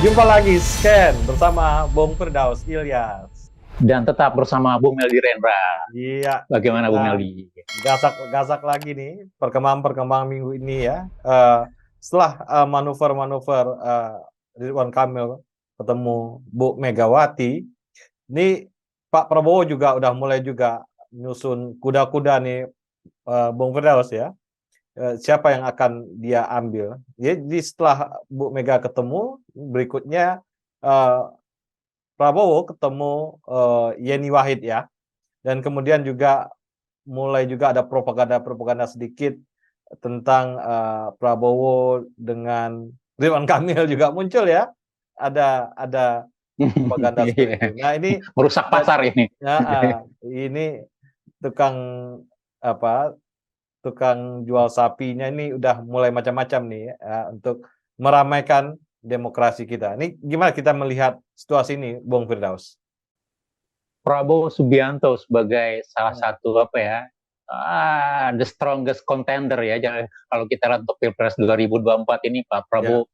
Jumpa lagi Scan bersama Bung Firdaus Ilyas. Dan tetap bersama Bung Meldi Rendra. Iya, Bagaimana Bung kita Meldi? gasak lagi nih perkembangan minggu ini ya. Setelah manuver-manuver Ridwan Kamil ketemu Bu Megawati, ini Pak Prabowo juga udah mulai juga nyusun kuda-kuda nih, Bung Firdaus ya. Siapa yang akan dia ambil? Jadi setelah Bu Mega ketemu, berikutnya eh, Prabowo ketemu Yeni Wahid ya, dan kemudian juga mulai juga ada propaganda sedikit tentang Prabowo dengan Ridwan Kamil juga muncul ya, ada propaganda seperti itu. Nah ini Merusak pasar ini. ini tukang apa tukang jual sapinya ini udah mulai macam-macam nih untuk meramaikan demokrasi kita. Ini gimana kita melihat situasi ini, Bung Firdaus? Prabowo Subianto sebagai salah satu the strongest contender ya. Jadi, kalau kita lihat untuk Pilpres 2024 ini Pak Prabowo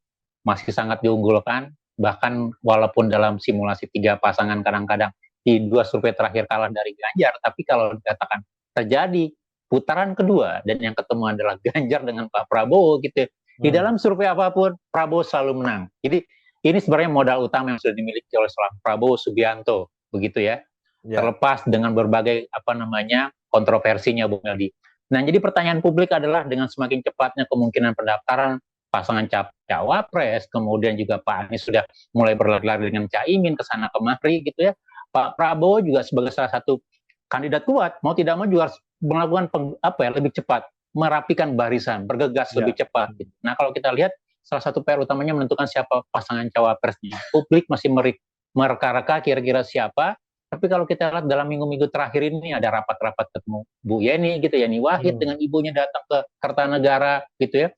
masih sangat diunggulkan. Bahkan walaupun dalam simulasi 3 pasangan kadang-kadang di 2 survei terakhir kalah dari Ganjar, tapi kalau dikatakan terjadi putaran kedua dan yang ketemu adalah Ganjar dengan Pak Prabowo gitu. Di dalam survei apapun Prabowo selalu menang. Jadi ini sebenarnya modal utama yang sudah dimiliki oleh seorang Prabowo Subianto begitu ya. Terlepas dengan berbagai kontroversinya Bung Meldi. Nah, jadi pertanyaan publik adalah dengan semakin cepatnya kemungkinan pendaftaran pasangan cawapres, kemudian juga Pak Anies sudah mulai berlari-lari dengan Caimin ke sana kemari gitu ya. Pak Prabowo juga sebagai salah satu kandidat kuat, mau tidak mau juga harus melakukan lebih cepat, merapikan barisan, bergegas lebih cepat. Gitu. Nah, kalau kita lihat salah satu PR utamanya menentukan siapa pasangan cawapresnya. Publik masih mereka-reka kira-kira siapa. Tapi kalau kita lihat dalam minggu-minggu terakhir ini ada rapat-rapat ketemu Bu Yeni gitu, Yeni Wahid dengan ibunya datang ke Kertanegara gitu ya.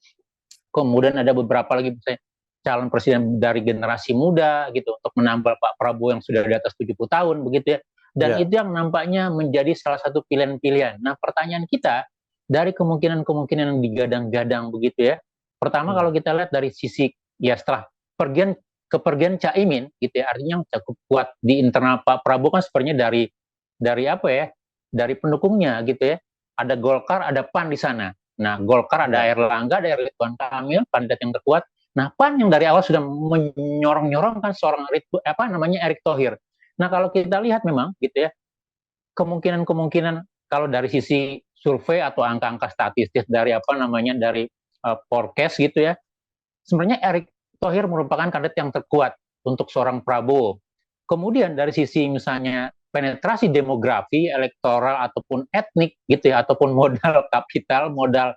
Kemudian ada beberapa lagi misalnya calon presiden dari generasi muda gitu untuk menambah Pak Prabowo yang sudah di atas 70 tahun begitu ya. Dan itu yang nampaknya menjadi salah satu pilihan-pilihan. Nah, pertanyaan kita dari kemungkinan-kemungkinan yang digadang-gadang begitu ya. Pertama kalau kita lihat dari sisi ya setelah kepergian Caimin gitu ya, artinya cukup kuat di internal Pak Prabowo kan sebenarnya dari apa ya, dari pendukungnya gitu ya, ada Golkar, ada PAN di sana. Nah, Golkar ada Erlangga, ada Ridwan Kamil, kandidat yang terkuat. Nah, PAN yang dari awal sudah menyorong-nyorongkan seorang Erick Thohir. Nah, kalau kita lihat memang gitu ya, kemungkinan kalau dari sisi survei atau angka-angka statistik dari dari forecast gitu ya, sebenarnya Erick Thohir merupakan kandidat yang terkuat untuk seorang Prabowo. Kemudian dari sisi misalnya penetrasi demografi, elektoral ataupun etnik gitu ya, ataupun modal kapital, modal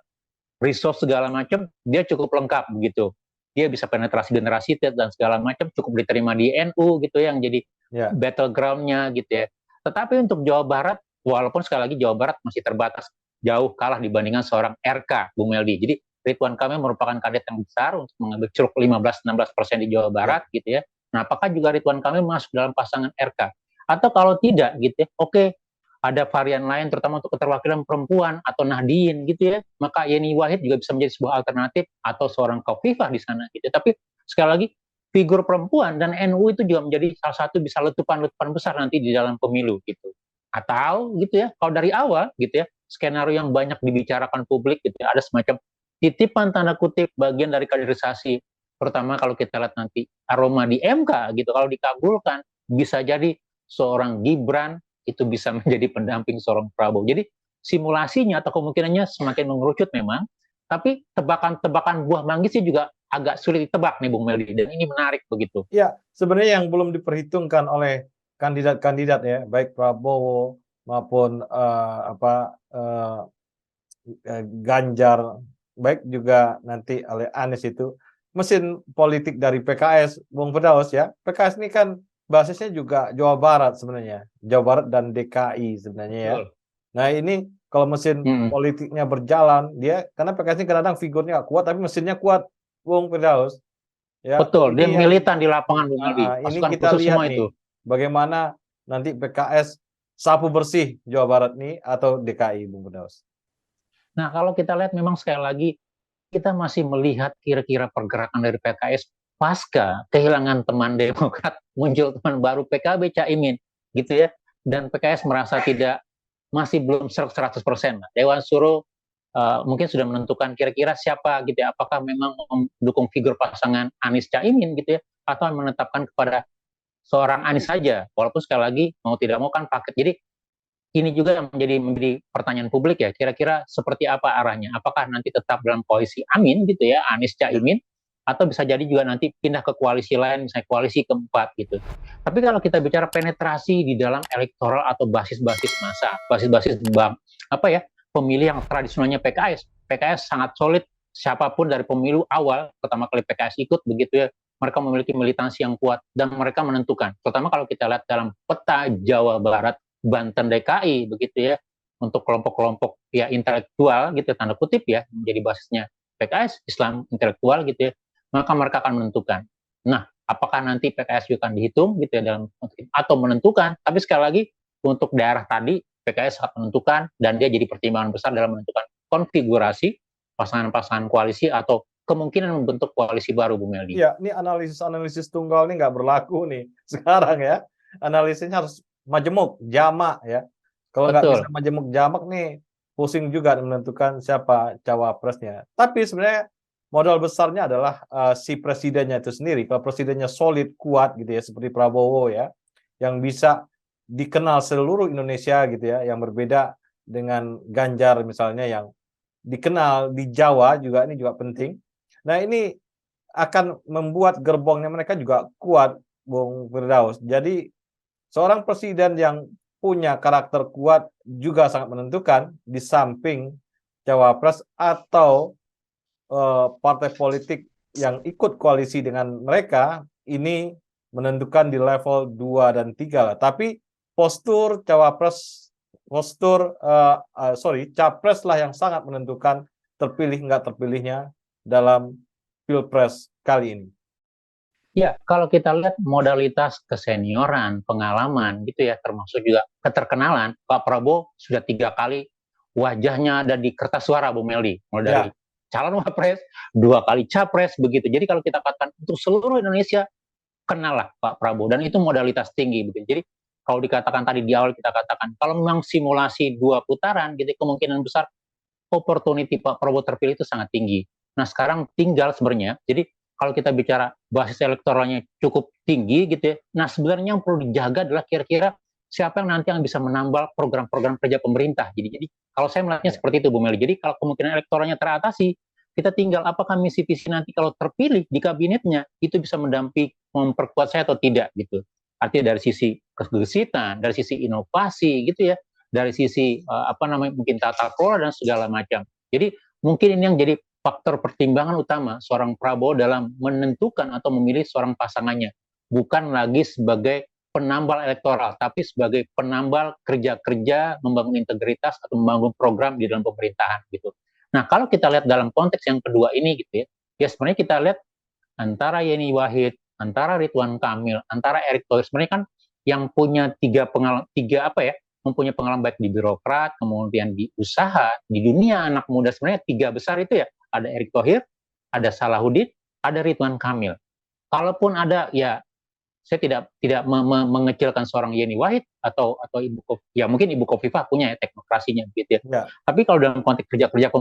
resource segala macam, dia cukup lengkap begitu. Dia bisa penetrasi generasi dan segala macam, cukup diterima di NU gitu yang jadi battleground-nya gitu ya. Tetapi untuk Jawa Barat, walaupun sekali lagi Jawa Barat masih terbatas, jauh kalah dibandingkan seorang RK, Bung Meldi. Jadi Ridwan Kamil merupakan kandidat yang besar untuk mengambil ceruk 15-16% di Jawa Barat gitu ya. Nah, apakah juga Ridwan Kamil masuk dalam pasangan RK? Atau kalau tidak gitu ya, oke, ada varian lain terutama untuk keterwakilan perempuan atau Nahdien gitu ya, maka Yeni Wahid juga bisa menjadi sebuah alternatif atau seorang Khofifah di sana gitu. Tapi sekali lagi figur perempuan dan NU itu juga menjadi salah satu bisa letupan-letupan besar nanti di dalam pemilu gitu. Atau gitu ya, kalau dari awal gitu ya, skenario yang banyak dibicarakan publik gitu ya, ada semacam titipan tanda kutip bagian dari kaderisasi. Pertama kalau kita lihat nanti aroma di MK gitu, kalau dikabulkan bisa jadi seorang Gibran itu bisa menjadi pendamping seorang Prabowo. Jadi simulasinya atau kemungkinannya semakin mengerucut memang, tapi tebakan-tebakan buah manggis juga agak sulit ditebak nih Bung Meldi, dan ini menarik begitu. Ya, sebenarnya yang belum diperhitungkan oleh kandidat-kandidat ya, baik Prabowo maupun Ganjar, baik juga nanti oleh Anies itu mesin politik dari PKS, Bung Firdaus ya. PKS ini kan basisnya juga Jawa Barat sebenarnya, Jawa Barat dan DKI sebenarnya ya. Nah ini kalau mesin politiknya berjalan, dia karena PKS ini kadang-kadang figurnya nggak kuat, tapi mesinnya kuat, Bung Firdaus. Ya, Betul, dia ini yang militan di lapangan Bung Meldi. ini Pasukan kita khusus lihat semua nih, itu. bagaimana nanti PKS sapu bersih Jawa Barat nih atau DKI, Bung Firdaus. Nah, kalau kita lihat memang sekali lagi kita masih melihat kira-kira pergerakan dari PKS pasca kehilangan teman Demokrat, muncul teman baru PKB Caimin, gitu ya. Dan PKS merasa masih belum 100%. Dewan Suro mungkin sudah menentukan kira-kira siapa gitu ya, apakah memang mendukung figur pasangan Anies Caimin gitu ya, atau menetapkan kepada seorang Anies saja, walaupun sekali lagi mau tidak mau kan paket. Jadi ini juga yang menjadi pertanyaan publik ya, kira-kira seperti apa arahnya? Apakah nanti tetap dalam koalisi Amin gitu ya, Anies Caimin, atau bisa jadi juga nanti pindah ke koalisi lain, misalnya koalisi keempat gitu. Tapi kalau kita bicara penetrasi di dalam elektoral atau basis-basis massa, basis-basis bang, apa ya, pemilih yang tradisionalnya PKS sangat solid, siapapun dari pemilu awal, pertama kali PKS ikut begitu ya, mereka memiliki militansi yang kuat dan mereka menentukan. Terutama kalau kita lihat dalam peta Jawa Barat, Banten, DKI begitu ya, untuk kelompok-kelompok ya intelektual gitu tanda kutip ya, menjadi basisnya PKS Islam intelektual gitu ya, maka mereka akan menentukan. Nah, apakah nanti PKS juga akan dihitung gitu ya dalam atau menentukan, tapi sekali lagi untuk daerah tadi PKS akan menentukan dan dia jadi pertimbangan besar dalam menentukan konfigurasi pasangan-pasangan koalisi atau kemungkinan membentuk koalisi baru, Bu Meldi. Iya, ini analisis tunggal ini nggak berlaku nih sekarang ya. Analisisnya harus majemuk, jamak ya. Kalau nggak bisa Betul. majemuk jamak nih, pusing juga menentukan siapa cawapresnya. Tapi sebenarnya modal besarnya adalah si presidennya itu sendiri. Kalau presidennya solid, kuat gitu ya, seperti Prabowo ya, yang bisa dikenal seluruh Indonesia gitu ya, yang berbeda dengan Ganjar misalnya yang dikenal di Jawa juga, ini juga penting. Nah, ini akan membuat gerbongnya mereka juga kuat, Bung Firdaus. Jadi seorang presiden yang punya karakter kuat juga sangat menentukan di samping cawapres atau partai politik yang ikut koalisi dengan mereka ini menentukan di level 2 dan 3 lah. Tapi postur cawapres, capres lah yang sangat menentukan terpilih nggak terpilihnya dalam Pilpres kali ini. Ya, kalau kita lihat modalitas kesenioran, pengalaman gitu ya, termasuk juga keterkenalan, Pak Prabowo sudah 3 kali wajahnya ada di kertas suara, Bu Meldi. Mulai dari Ya, calon wapres, 2 kali capres, begitu. Jadi kalau kita katakan untuk seluruh Indonesia, kenal lah Pak Prabowo. Dan itu modalitas tinggi. Begitu. Jadi kalau dikatakan tadi di awal kita katakan, kalau memang simulasi 2 putaran, gitu kemungkinan besar opportunity Pak Prabowo terpilih itu sangat tinggi. Nah sekarang tinggal sebenarnya, jadi kalau kita bicara basis elektoralnya cukup tinggi gitu ya, nah sebenarnya yang perlu dijaga adalah kira-kira siapa yang nanti yang bisa menambal program-program kerja pemerintah. Jadi kalau saya melihatnya ya. seperti itu Bu Meli. Jadi kalau kemungkinan elektoralnya teratasi, kita tinggal apakah misi visi nanti kalau terpilih di kabinetnya itu bisa mendampingi memperkuat saya atau tidak gitu. Artinya dari sisi kegesitan, dari sisi inovasi gitu ya, dari sisi mungkin tata kelola dan segala macam. Jadi mungkin ini yang jadi faktor pertimbangan utama seorang Prabowo dalam menentukan atau memilih seorang pasangannya, bukan lagi sebagai penambal elektoral, tapi sebagai penambal kerja-kerja, membangun integritas atau membangun program di dalam pemerintahan gitu. Nah kalau kita lihat dalam konteks yang kedua ini gitu ya, ya sebenarnya kita lihat antara Yeni Wahid, antara Ridwan Kamil, antara Erick Thohir sebenarnya kan yang punya mempunyai pengalaman baik di birokrat, kemudian di usaha, di dunia anak muda sebenarnya 3 besar itu ya, ada Erick Thohir, ada Salahuddin, ada Ridwan Kamil. Kalaupun ada ya saya tidak mengecilkan seorang Yeni Wahid atau ya mungkin Ibu Khofifah punya ya teknokrasinya gitu ya. Ya. Tapi kalau dalam konteks kerja-kerja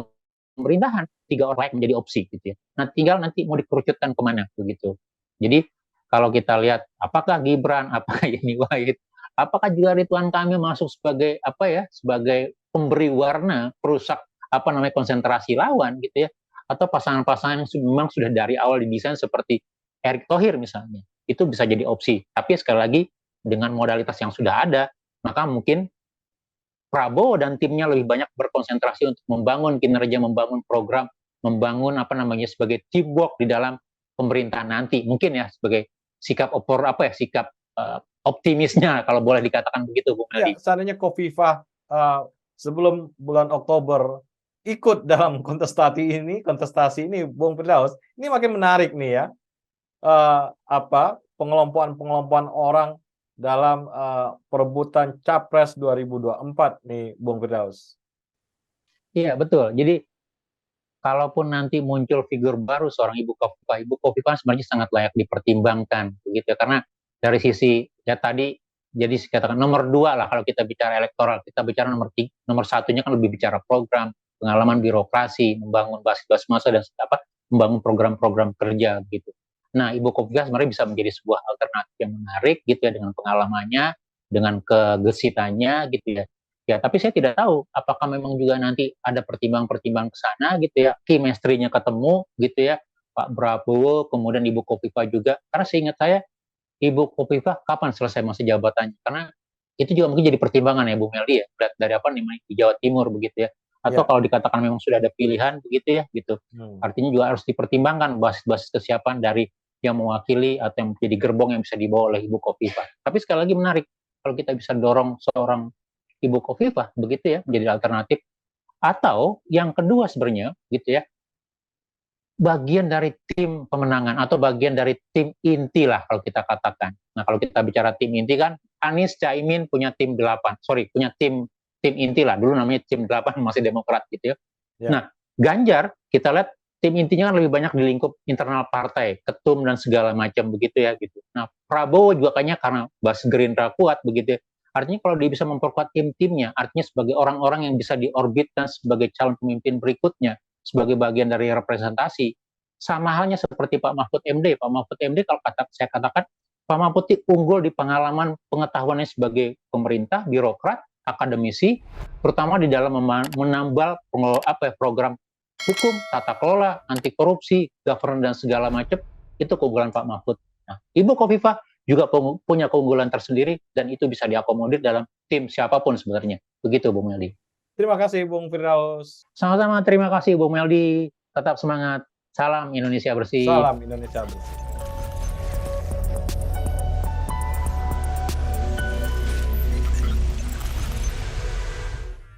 pemerintahan 3 orang lain menjadi opsi gitu ya. Nah tinggal nanti mau dikerucutkan kemana begitu. Jadi kalau kita lihat apakah Gibran, apakah Yeni Wahid, apakah juga Ridwan Kamil masuk sebagai sebagai pemberi warna, perusak konsentrasi lawan gitu ya, atau pasangan-pasangan yang memang sudah dari awal didesain seperti Erick Thohir misalnya, itu bisa jadi opsi. Tapi sekali lagi dengan modalitas yang sudah ada, maka mungkin Prabowo dan timnya lebih banyak berkonsentrasi untuk membangun kinerja, membangun program, membangun sebagai teamwork di dalam pemerintahan nanti. Mungkin ya sebagai sikap optimisnya kalau boleh dikatakan begitu, Bung Ya, Aldi. seandainya Khofifah sebelum bulan Oktober ikut dalam kontestasi ini, Bung Firdaus, ini makin menarik nih ya. Pengelompokan orang dalam perebutan Capres 2024 nih, Bung Firdaus. Iya betul. Jadi kalaupun nanti muncul figur baru seorang Ibu Kofifa sebenarnya sangat layak dipertimbangkan, begitu ya. Karena dari sisi ya tadi, jadi katakan nomor 2 lah kalau kita bicara elektoral, kita bicara nomor satunya kan lebih bicara program, pengalaman birokrasi, membangun basis massa dan membangun program-program kerja gitu. Nah, Ibu Kofifa sebenarnya bisa menjadi sebuah alternatif yang menarik gitu ya, dengan pengalamannya, dengan kegesitannya gitu ya. Ya, tapi saya tidak tahu apakah memang juga nanti ada pertimbangan-pertimbangan ke sana gitu ya, chemistry-nya ketemu gitu ya, Pak Prabowo, kemudian Ibu Kofifa juga. Karena seingat saya, Ibu Kofifa kapan selesai masa jabatannya? Karena itu juga mungkin jadi pertimbangan ya, Bu Meldi ya, dari apa namanya di Jawa Timur begitu ya. Atau Ya. kalau dikatakan memang sudah ada pilihan begitu ya, gitu. Artinya juga harus dipertimbangkan basis-basis kesiapan dari yang mewakili atau yang menjadi gerbong yang bisa dibawa oleh Ibu Kofifa. Tapi sekali lagi menarik kalau kita bisa dorong seorang Ibu Kofifa begitu ya menjadi alternatif. Atau yang kedua sebenarnya gitu ya, bagian dari tim pemenangan atau bagian dari tim inti lah kalau kita katakan. Nah, kalau kita bicara tim inti kan Anies Caimin punya tim 8, punya tim inti lah. Dulu namanya tim 8 masih Demokrat gitu ya. Ya. Nah, Ganjar kita lihat tim intinya kan lebih banyak di lingkup internal partai, ketum dan segala macam begitu ya gitu. Nah, Prabowo juga kayaknya karena basis Gerindra kuat begitu ya. Artinya kalau dia bisa memperkuat tim-timnya, artinya sebagai orang-orang yang bisa diorbitkan sebagai calon pemimpin berikutnya, sebagai bagian dari representasi. Sama halnya seperti Pak Mahfud MD. Pak Mahfud MD kalau saya katakan, Pak Mahfud unggul di pengalaman pengetahuannya sebagai pemerintah, birokrat, akademisi, terutama di dalam menambal program hukum, tata kelola, anti korupsi, governance dan segala macam, itu keunggulan Pak Mahfud. Nah, Ibu Kofifa juga punya keunggulan tersendiri dan itu bisa diakomodir dalam tim siapapun sebenarnya. Begitu, Bung Meldi. Terima kasih, Bung Firdaus. Sama-sama, terima kasih, Bung Meldi. Tetap semangat. Salam Indonesia bersih. Salam Indonesia bersih.